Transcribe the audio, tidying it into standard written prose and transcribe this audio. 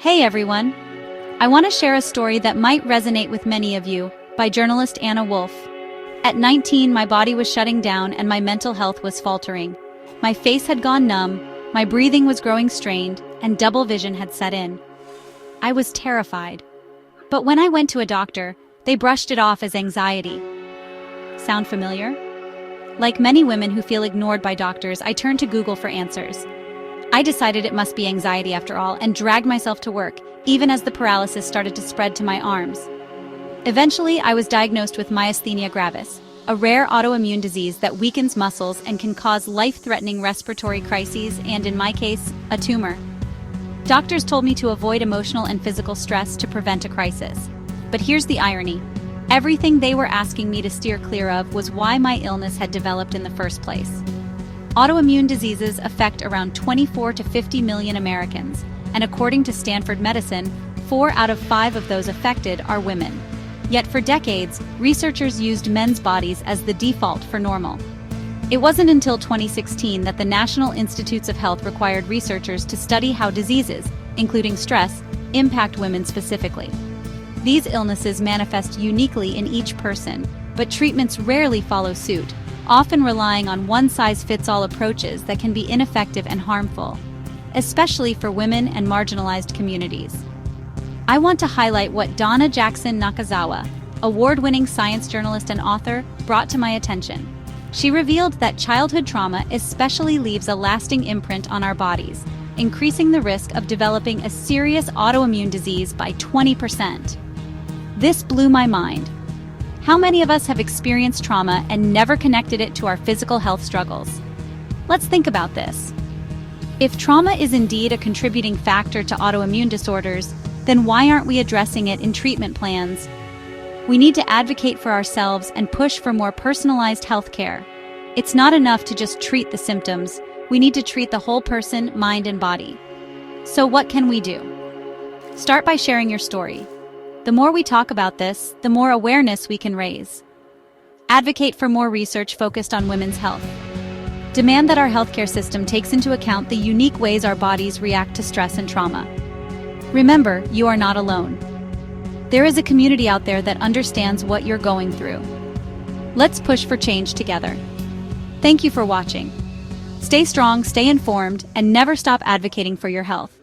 Hey everyone! I want to share a story that might resonate with many of you, by journalist Anna Wolf. At 19, my body was shutting down and my mental health was faltering. My face had gone numb, my breathing was growing strained, and double vision had set in. I was terrified. But when I went to a doctor, they brushed it off as anxiety. Sound familiar? Like many women who feel ignored by doctors, I turned to Google for answers. I decided it must be anxiety after all and dragged myself to work, even as the paralysis started to spread to my arms. Eventually, I was diagnosed with myasthenia gravis, a rare autoimmune disease that weakens muscles and can cause life-threatening respiratory crises and, in my case, a tumor. Doctors told me to avoid emotional and physical stress to prevent a crisis. But here's the irony. Everything they were asking me to steer clear of was why my illness had developed in the first place. Autoimmune diseases affect around 24 to 50 million Americans, and according to Stanford Medicine, 4 out of 5 of those affected are women. Yet for decades, researchers used men's bodies as the default for normal. It wasn't until 2016 that the National Institutes of Health required researchers to study how diseases, including stress, impact women specifically. These illnesses manifest uniquely in each person, but treatments rarely follow suit, often relying on one-size-fits-all approaches that can be ineffective and harmful, especially for women and marginalized communities. I want to highlight what Donna Jackson Nakazawa, award-winning science journalist and author, brought to my attention. She revealed that childhood trauma especially leaves a lasting imprint on our bodies, increasing the risk of developing a serious autoimmune disease by 20%. This blew my mind. How many of us have experienced trauma and never connected it to our physical health struggles? Let's think about this. If trauma is indeed a contributing factor to autoimmune disorders, then why aren't we addressing it in treatment plans? We need to advocate for ourselves and push for more personalized health care. It's not enough to just treat the symptoms. We need to treat the whole person, mind, and body. So what can we do? Start by sharing your story. The more we talk about this, the more awareness we can raise. Advocate for more research focused on women's health. Demand that our healthcare system takes into account the unique ways our bodies react to stress and trauma. Remember, you are not alone. There is a community out there that understands what you're going through. Let's push for change together. Thank you for watching. Stay strong, stay informed, and never stop advocating for your health.